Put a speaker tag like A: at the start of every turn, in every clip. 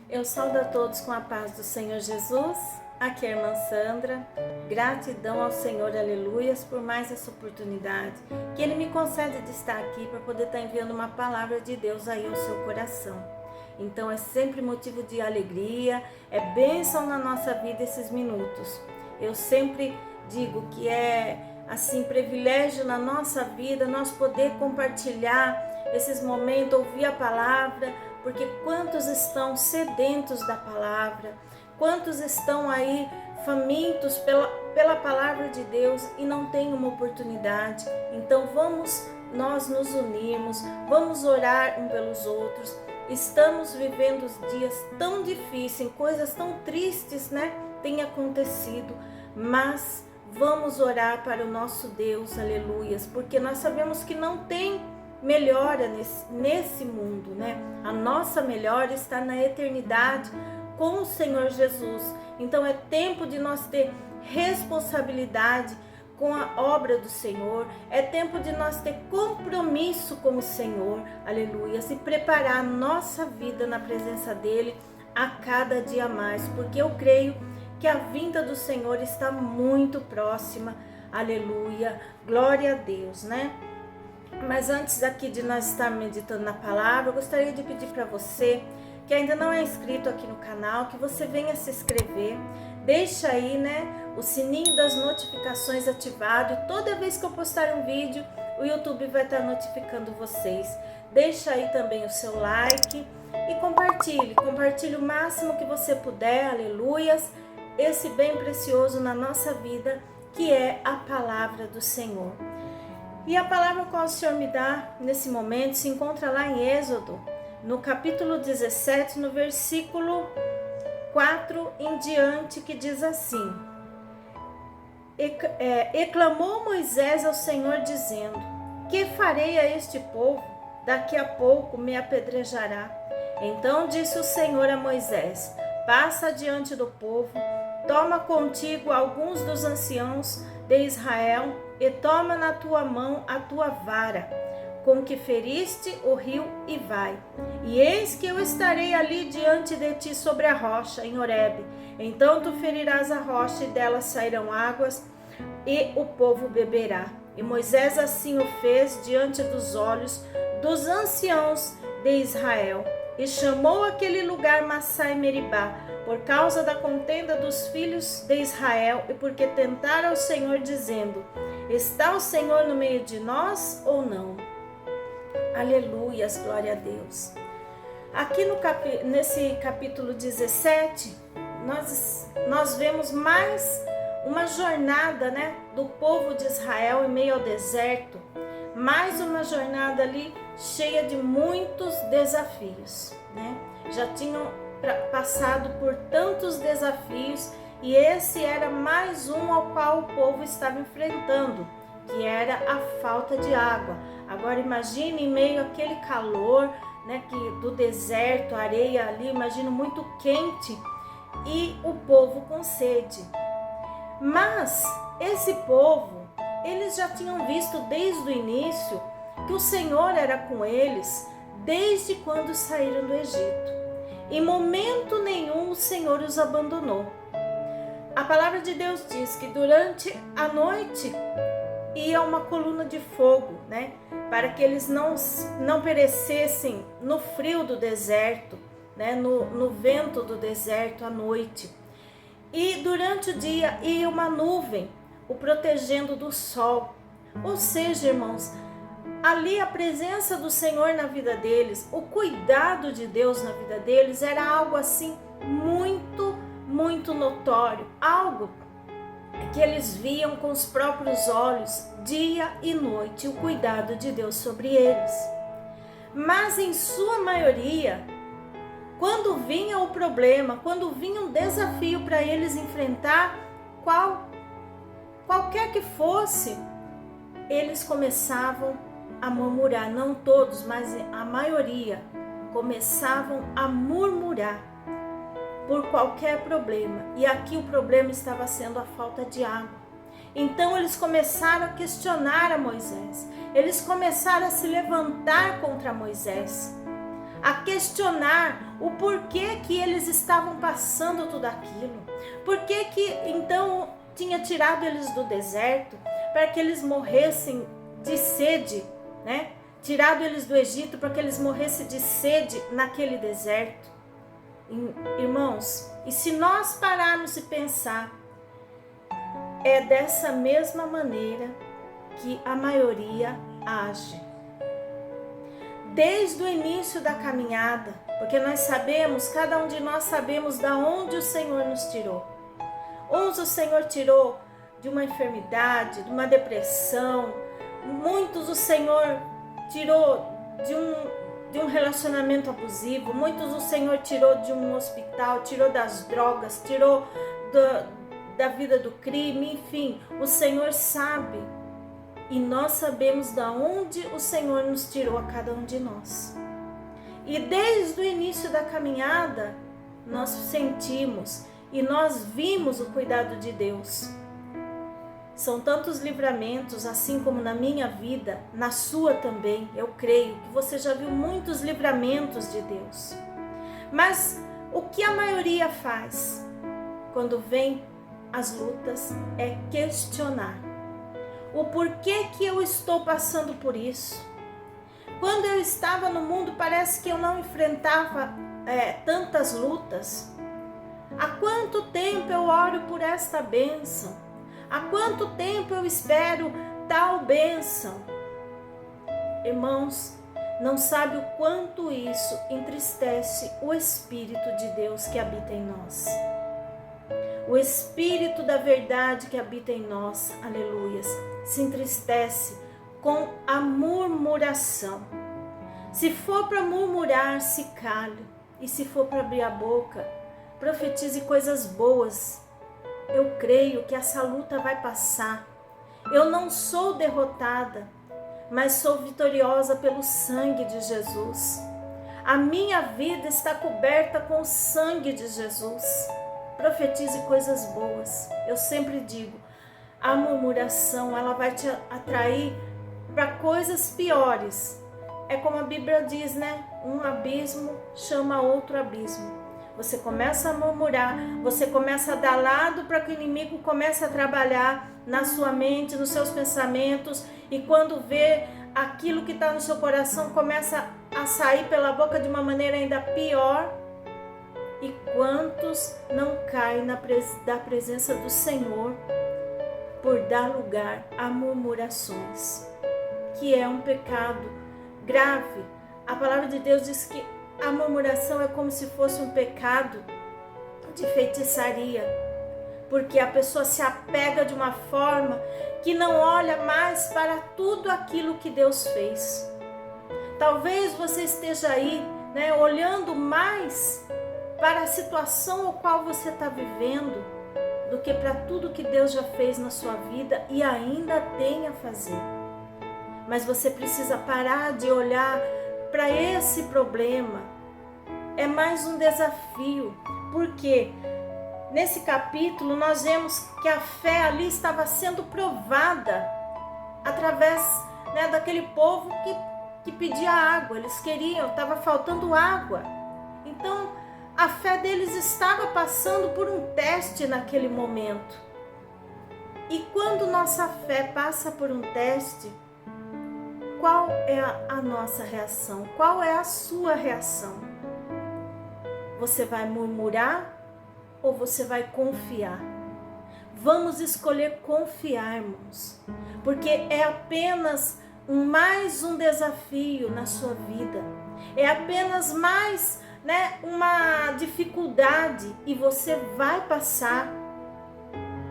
A: Eu saúdo a todos com a paz do Senhor Jesus. Aqui é a irmã Sandra. Gratidão ao Senhor, aleluias, por mais essa oportunidade que Ele me concede de estar aqui para poder estar enviando uma palavra de Deus aí ao seu coração. Então é sempre motivo de alegria, é bênção na nossa vida esses minutos. Eu sempre digo que é assim privilégio na nossa vida nós poder compartilhar esses momentos, ouvir a palavra, porque quantos estão sedentos da palavra, quantos estão aí famintos pela palavra de Deus e não têm uma oportunidade. Então vamos nós nos unirmos, vamos orar um pelos outros. Estamos vivendo dias tão difíceis, coisas tão tristes, né? Tem acontecido, mas vamos orar para o nosso Deus, aleluias, porque nós sabemos que não tem melhora nesse mundo, né? A nossa melhora está na eternidade com o Senhor Jesus. Então é tempo de nós ter responsabilidade com a obra do Senhor, é tempo de nós ter compromisso com o Senhor, aleluia, e preparar a nossa vida na presença dEle a cada dia mais, porque eu creio que a vinda do Senhor está muito próxima, aleluia, glória a Deus, né? Mas antes aqui de nós estar meditando na palavra, eu gostaria de pedir para você que ainda não é inscrito aqui no canal, que você venha se inscrever, deixa aí, né, o sininho das notificações ativado, e toda vez que eu postar um vídeo, o YouTube vai estar notificando vocês. Deixa aí também o seu like e compartilhe o máximo que você puder, aleluias, esse bem precioso na nossa vida, que é a palavra do Senhor. E a palavra qual o Senhor me dá nesse momento se encontra lá em Êxodo, no capítulo 17, no versículo 4 em diante, que diz assim: E clamou Moisés ao Senhor dizendo: Que farei a este povo? Daqui a pouco me apedrejará. Então disse o Senhor a Moisés: Passa diante do povo, toma contigo alguns dos anciãos de Israel e toma na tua mão a tua vara, com que feriste o rio, e vai. E eis que eu estarei ali diante de ti sobre a rocha, em Horebe. Então tu ferirás a rocha, e dela sairão águas, e o povo beberá. E Moisés assim o fez diante dos olhos dos anciãos de Israel. E chamou aquele lugar Massá e Meribá, por causa da contenda dos filhos de Israel, e porque tentaram ao Senhor, dizendo: Está o Senhor no meio de nós ou não? Aleluias, glória a Deus. Aqui nesse capítulo 17, nós vemos mais uma jornada, né, do povo de Israel em meio ao deserto. Mais uma jornada ali cheia de muitos desafios, né? Já tinham passado por tantos desafios e esse era mais um ao qual o povo estava enfrentando, que era a falta de água. Agora imagine em meio àquele calor, né, do deserto, areia ali, imagino muito quente, e o povo com sede. Mas esse povo, eles já tinham visto desde o início que o Senhor era com eles desde quando saíram do Egito. Em momento nenhum o Senhor os abandonou. A palavra de Deus diz que durante a noite ia uma coluna de fogo, né, para que eles não perecessem no frio do deserto, né, no vento do deserto à noite. E durante o dia ia uma nuvem o protegendo do sol. Ou seja, irmãos, ali a presença do Senhor na vida deles, o cuidado de Deus na vida deles era algo assim muito, muito notório, algo que eles viam com os próprios olhos dia e noite, o cuidado de Deus sobre eles. Mas em sua maioria, quando vinha o problema, quando vinha um desafio para eles enfrentar, qualquer que fosse, eles começavam a murmurar. Não todos, mas a maioria começavam a murmurar por qualquer problema. E aqui o problema estava sendo a falta de água. Então eles começaram a questionar a Moisés. Eles começaram a se levantar contra Moisés. a questionar o porquê que eles estavam passando tudo aquilo. Por que então tinha tirado eles do deserto para que eles morressem de sede, né? Tirado eles do Egito para que eles morressem de sede naquele deserto. Irmãos, e se nós pararmos e pensar, é dessa mesma maneira que a maioria age. Desde o início da caminhada, porque nós sabemos, cada um de nós sabemos da onde o Senhor nos tirou. Uns o Senhor tirou de uma enfermidade, de uma depressão, muitos o Senhor tirou de um relacionamento abusivo, muitos o Senhor tirou de um hospital, tirou das drogas, tirou da vida do crime, enfim, o Senhor sabe. E nós sabemos da onde o Senhor nos tirou a cada um de nós. E desde o início da caminhada, nós sentimos e nós vimos o cuidado de Deus. São tantos livramentos, assim como na minha vida, na sua também. Eu creio que você já viu muitos livramentos de Deus. Mas o que a maioria faz quando vem as lutas é questionar. O porquê que eu estou passando por isso? Quando eu estava no mundo, parece que eu não enfrentava tantas lutas. Há quanto tempo eu oro por esta bênção? Há quanto tempo eu espero tal bênção? Irmãos, não sabe o quanto isso entristece o Espírito de Deus que habita em nós. O Espírito da verdade que habita em nós, aleluias, se entristece com a murmuração. Se for para murmurar, se cale. E se for para abrir a boca, profetize coisas boas. Eu creio que essa luta vai passar. Eu não sou derrotada, mas sou vitoriosa pelo sangue de Jesus. A minha vida está coberta com o sangue de Jesus. Profetize coisas boas. Eu sempre digo, a murmuração, ela vai te atrair para coisas piores. É como a Bíblia diz, né? Um abismo chama outro abismo. Você começa a murmurar, você começa a dar lado para que o inimigo comece a trabalhar na sua mente, nos seus pensamentos, e quando vê aquilo que está no seu coração começa a sair pela boca de uma maneira ainda pior. E quantos não caem da presença do Senhor por dar lugar a murmurações, que é um pecado grave. A palavra de Deus diz que a murmuração é como se fosse um pecado de feitiçaria, porque a pessoa se apega de uma forma que não olha mais para tudo aquilo que Deus fez. Talvez você esteja aí, né, olhando mais para a situação ao qual você está vivendo do que para tudo que Deus já fez na sua vida e ainda tem a fazer. Mas você precisa parar de olhar para esse problema. É mais um desafio, porque nesse capítulo nós vemos que a fé ali estava sendo provada através, né, daquele povo que pedia água. Eles queriam, estava faltando água. Então a fé deles estava passando por um teste naquele momento. E quando nossa fé passa por um teste, qual é a nossa reação? Qual é a sua reação? Você vai murmurar ou você vai confiar? Vamos escolher confiar, irmãos, porque é apenas mais um desafio na sua vida. É apenas mais, né, uma dificuldade e você vai passar.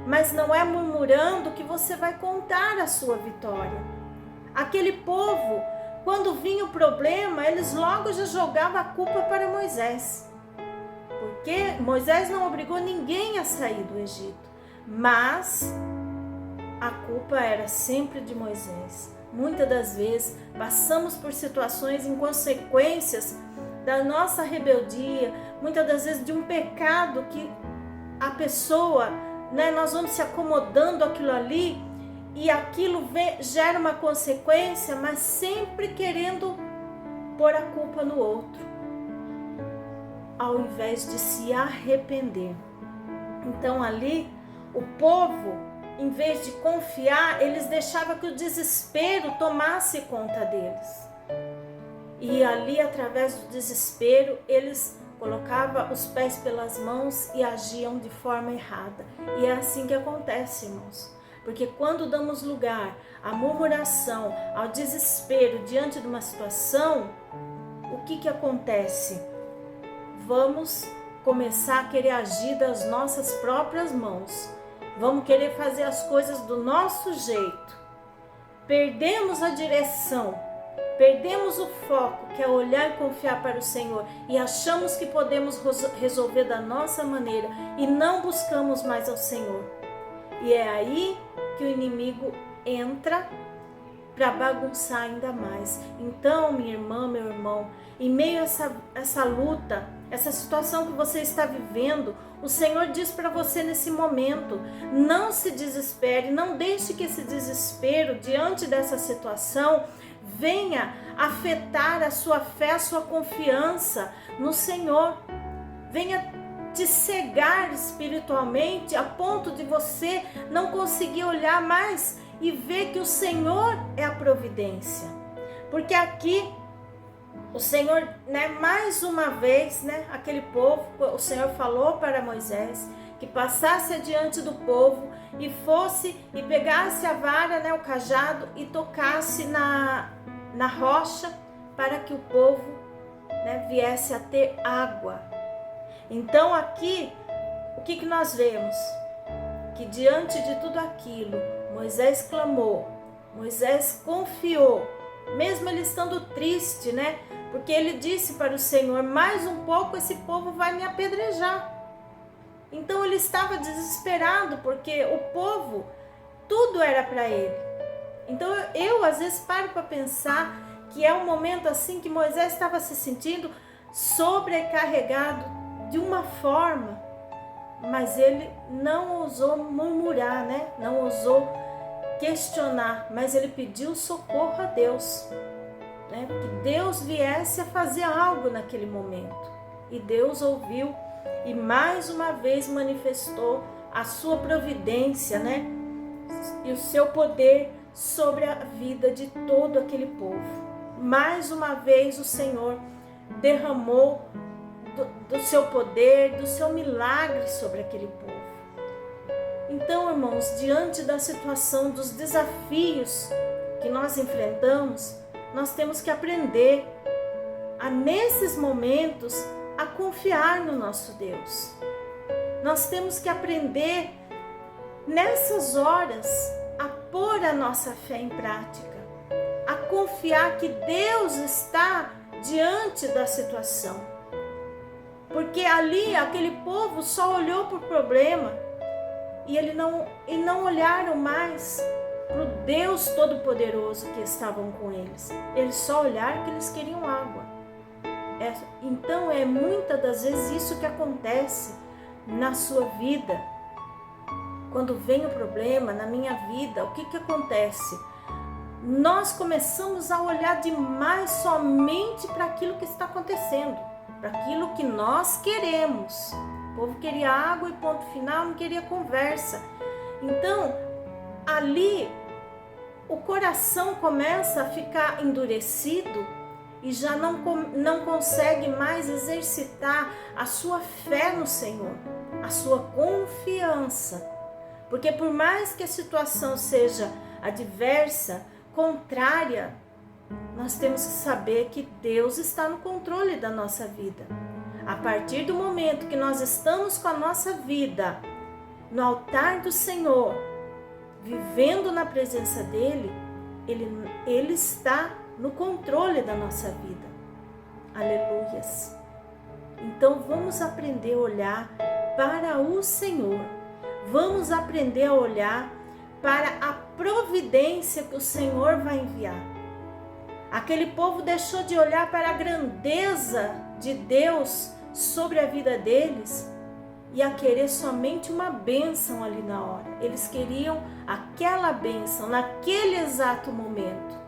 A: Mas não é murmurando que você vai contar a sua vitória. Aquele povo, quando vinha o problema, eles logo já jogavam a culpa para Moisés. Porque Moisés não obrigou ninguém a sair do Egito. Mas a culpa era sempre de Moisés. Muitas das vezes passamos por situações em consequências da nossa rebeldia, muitas das vezes de um pecado que a pessoa, né, nós vamos se acomodando aquilo ali e aquilo gera uma consequência, mas sempre querendo pôr a culpa no outro. ao invés de se arrepender. Então ali, o povo, em vez de confiar, eles deixavam que o desespero tomasse conta deles. E ali, através do desespero, eles colocavam os pés pelas mãos e agiam de forma errada. E é assim que acontece, irmãos. Porque quando damos lugar à murmuração, ao desespero diante de uma situação, o que acontece? Vamos começar a querer agir das nossas próprias mãos. Vamos querer fazer as coisas do nosso jeito. Perdemos a direção, perdemos o foco, que é olhar e confiar para o Senhor, e achamos que podemos resolver da nossa maneira e não buscamos mais ao Senhor. E é aí que o inimigo entra para bagunçar ainda mais. Então, minha irmã, meu irmão, em meio a essa luta, essa situação que você está vivendo, o Senhor diz para você nesse momento: não se desespere, não deixe que esse desespero diante dessa situação venha afetar a sua fé, a sua confiança no Senhor. Venha te cegar espiritualmente a ponto de você não conseguir olhar mais e ver que o Senhor é a providência. Porque aqui o Senhor, mais uma vez, aquele povo, o Senhor falou para Moisés que passasse adiante do povo e fosse e pegasse a vara, o cajado, e tocasse na rocha para que o povo viesse a ter água. Então aqui, o que nós vemos? Que diante de tudo aquilo, Moisés clamou, Moisés confiou, mesmo ele estando triste, porque ele disse para o Senhor: mais um pouco esse povo vai me apedrejar. Então ele estava desesperado, porque o povo, tudo era para ele. Então eu às vezes paro para pensar que é um momento assim que Moisés estava se sentindo sobrecarregado de uma forma, mas ele não ousou murmurar, não ousou questionar, mas ele pediu socorro a Deus, que Deus viesse a fazer algo naquele momento. E Deus ouviu e mais uma vez manifestou a sua providência, e o seu poder sobre a vida de todo aquele povo. Mais uma vez o Senhor derramou do seu poder, do seu milagre sobre aquele povo. Então, irmãos, diante da situação, dos desafios que nós enfrentamos, nós temos que aprender nesses momentos, a confiar no nosso Deus. Nós temos que aprender, nessas horas, a pôr a nossa fé em prática, a confiar que Deus está diante da situação. Porque ali, aquele povo só olhou para o problema e não olharam mais para o Deus Todo-Poderoso que estavam com eles. Eles só olharam que eles queriam água. Então é muitas das vezes isso que acontece na sua vida. Quando vem o problema na minha vida, o que acontece? Nós começamos a olhar demais somente para aquilo que está acontecendo, para aquilo que nós queremos. O povo queria água e ponto final, não queria conversa. Então, ali, o coração começa a ficar endurecido e já não consegue mais exercitar a sua fé no Senhor, a sua confiança. Porque por mais que a situação seja adversa, contrária, nós temos que saber que Deus está no controle da nossa vida. A partir do momento que nós estamos com a nossa vida no altar do Senhor, vivendo na presença dEle, Ele está no controle da nossa vida. Aleluias! Então vamos aprender a olhar para o Senhor. Vamos aprender a olhar para a providência que o Senhor vai enviar. Aquele povo deixou de olhar para a grandeza de Deus sobre a vida deles e a querer somente uma bênção ali na hora. Eles queriam aquela bênção naquele exato momento.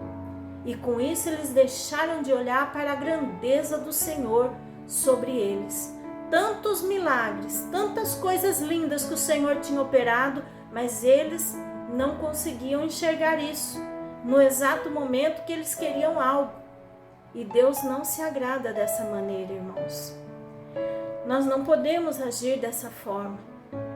A: E com isso eles deixaram de olhar para a grandeza do Senhor sobre eles. tantos milagres, tantas coisas lindas que o Senhor tinha operado, mas eles não conseguiam enxergar isso no exato momento que eles queriam algo. E Deus não se agrada dessa maneira, irmãos. Nós não podemos agir dessa forma.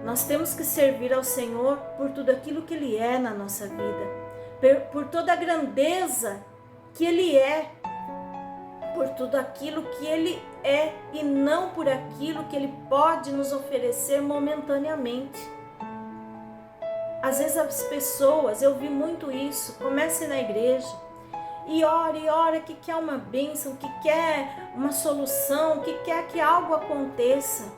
A: Nós temos que servir ao Senhor por tudo aquilo que Ele é na nossa vida, por toda a grandeza que Ele é, por tudo aquilo que Ele é e não por aquilo que Ele pode nos oferecer momentaneamente. Às vezes as pessoas, eu vi muito isso, comecem na igreja e ora que quer uma bênção, que quer uma solução, que quer que algo aconteça.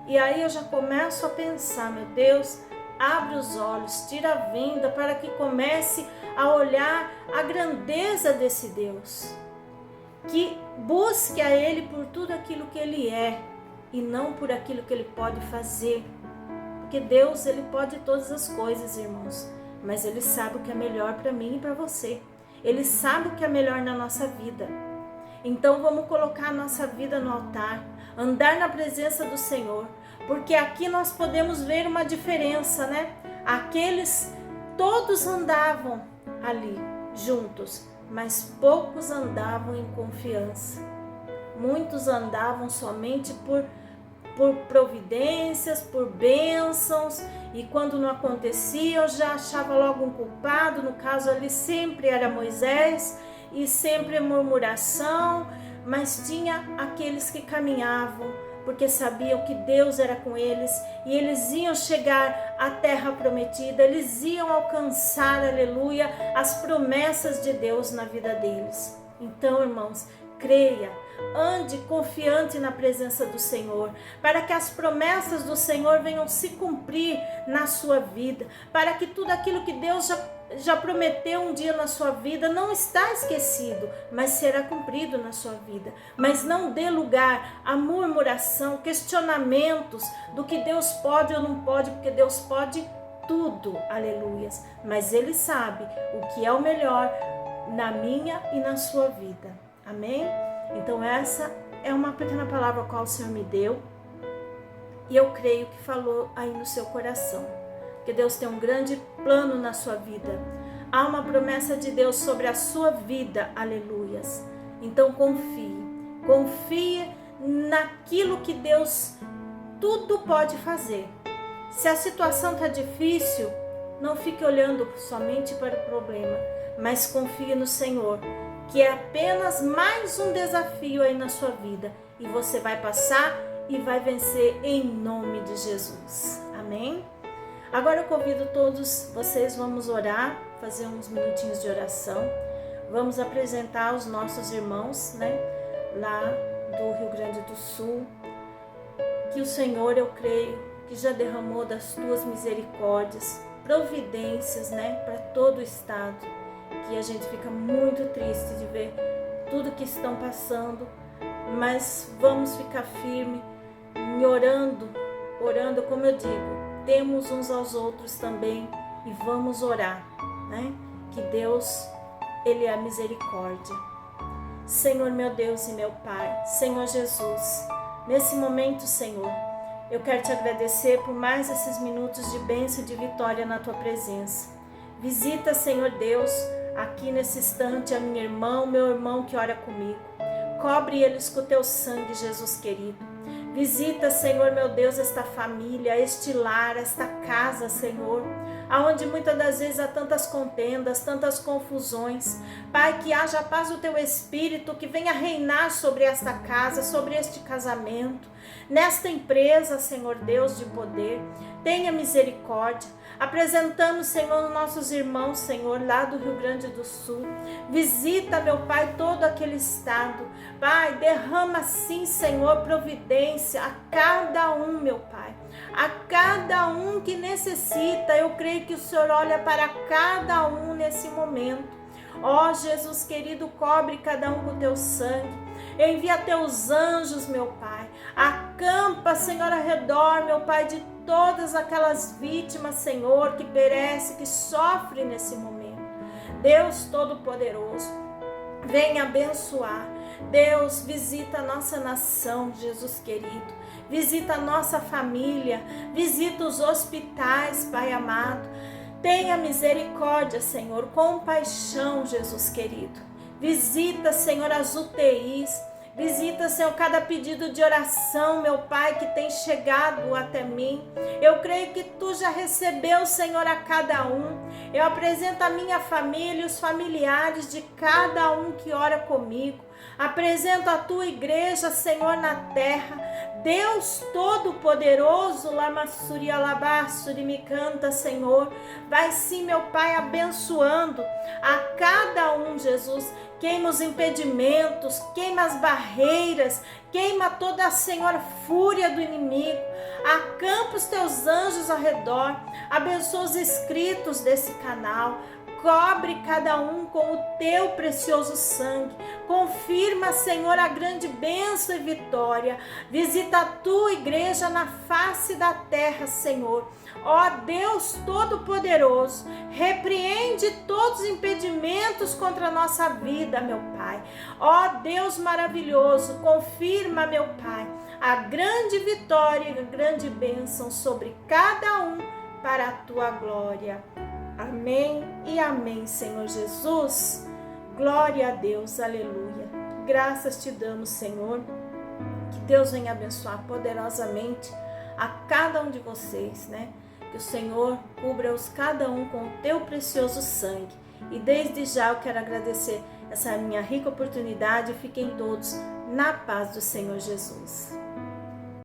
A: E aí eu já começo a pensar, meu Deus, abre os olhos, tira a venda para que comece a olhar a grandeza desse Deus. Que busque a Ele por tudo aquilo que Ele é e não por aquilo que Ele pode fazer. Porque Deus, Ele pode todas as coisas, irmãos, mas Ele sabe o que é melhor para mim e para você. Ele sabe o que é melhor na nossa vida. Então vamos colocar a nossa vida no altar, andar na presença do Senhor, porque aqui nós podemos ver uma diferença, né? Aqueles, todos andavam ali juntos, mas poucos andavam em confiança. Muitos andavam somente por providências, por bênçãos, e quando não acontecia eu já achava logo um culpado. No caso ali sempre era Moisés, e sempre murmuração, mas tinha aqueles que caminhavam, porque sabiam que Deus era com eles, e eles iam chegar à terra prometida, eles iam alcançar, aleluia, as promessas de Deus na vida deles. Então, irmãos, creia, ande confiante na presença do Senhor, para que as promessas do Senhor venham se cumprir na sua vida, para que tudo aquilo que Deus já prometeu um dia na sua vida não está esquecido, mas será cumprido na sua vida. Mas não dê lugar à murmuração, questionamentos do que Deus pode ou não pode, porque Deus pode tudo, aleluias. Mas Ele sabe o que é o melhor na minha e na sua vida. Amém? Então essa é uma pequena palavra a qual o Senhor me deu, e eu creio que falou aí no seu coração, que Deus tem um grande plano na sua vida. Há uma promessa de Deus sobre a sua vida, aleluias. Então confie naquilo que Deus tudo pode fazer. Se a situação está difícil, não fique olhando somente para o problema, mas confie no Senhor, que é apenas mais um desafio aí na sua vida, e você vai passar e vai vencer em nome de Jesus. Amém? Agora eu convido todos vocês, vamos orar, fazer uns minutinhos de oração. Vamos apresentar os nossos irmãos, né, lá do Rio Grande do Sul, que o Senhor, eu creio, que já derramou das tuas misericórdias, providências, né, para todo o estado, que a gente fica muito triste de ver tudo que estão passando, mas vamos ficar firme, orando, como eu digo, temos uns aos outros também, e vamos orar, né? Que Deus, Ele é a misericórdia. Senhor, meu Deus e meu Pai, Senhor Jesus, nesse momento, Senhor, eu quero te agradecer por mais esses minutos de bênção e de vitória na tua presença. Visita, Senhor Deus, aqui nesse instante a minha irmã, o meu irmão que ora comigo. Cobre eles com o teu sangue, Jesus querido. Visita, Senhor, meu Deus, esta família, este lar, esta casa, Senhor, aonde muitas das vezes há tantas contendas, tantas confusões. Pai, que haja a paz do teu Espírito, que venha reinar sobre esta casa, sobre este casamento, nesta empresa, Senhor Deus de poder. Tenha misericórdia. Apresentamos, Senhor, nossos irmãos, Senhor, lá do Rio Grande do Sul. Visita, meu Pai, todo aquele estado. Pai, derrama sim, Senhor, providência a cada um, meu Pai. A cada um que necessita. Eu creio que o Senhor olha para cada um nesse momento. Ó Jesus querido, cobre cada um com o teu sangue. Envia teus anjos, meu Pai. Acampa, Senhor, ao redor, meu Pai, de todas aquelas vítimas, Senhor, que perecem, que sofrem nesse momento. Deus Todo-Poderoso, venha abençoar, Deus, visita a nossa nação, Jesus querido. Visita a nossa família, visita os hospitais, Pai amado. Tenha misericórdia, Senhor, compaixão, Jesus querido. Visita, Senhor, as UTIs. Visita, Senhor, cada pedido de oração, meu Pai, que tem chegado até mim. Eu creio que Tu já recebeu, Senhor, a cada um. Eu apresento a minha família e os familiares de cada um que ora comigo. Apresento a Tua igreja, Senhor, na terra. Deus Todo-Poderoso, Lamassuri Alabassuri, me canta, Senhor. Vai sim, meu Pai, abençoando a cada um, Jesus. Queima os impedimentos, queima as barreiras, queima toda a, Senhor, fúria do inimigo. Acampa os Teus anjos ao redor. Abençoa os inscritos desse canal. Cobre cada um com o Teu precioso sangue. Confirma, Senhor, a grande bênção e vitória. Visita a Tua igreja na face da terra, Senhor. Ó Deus Todo-Poderoso, repreende todos os impedimentos contra a nossa vida, meu Pai. Ó Deus maravilhoso, confirma, meu Pai, a grande vitória e a grande bênção sobre cada um para a Tua glória. Amém e amém, Senhor Jesus. Glória a Deus, aleluia. Graças Te damos, Senhor. Que Deus venha abençoar poderosamente a cada um de vocês, né? Que o Senhor cubra-os cada um com o Teu precioso sangue. E desde já eu quero agradecer essa minha rica oportunidade. Fiquem todos na paz do Senhor Jesus.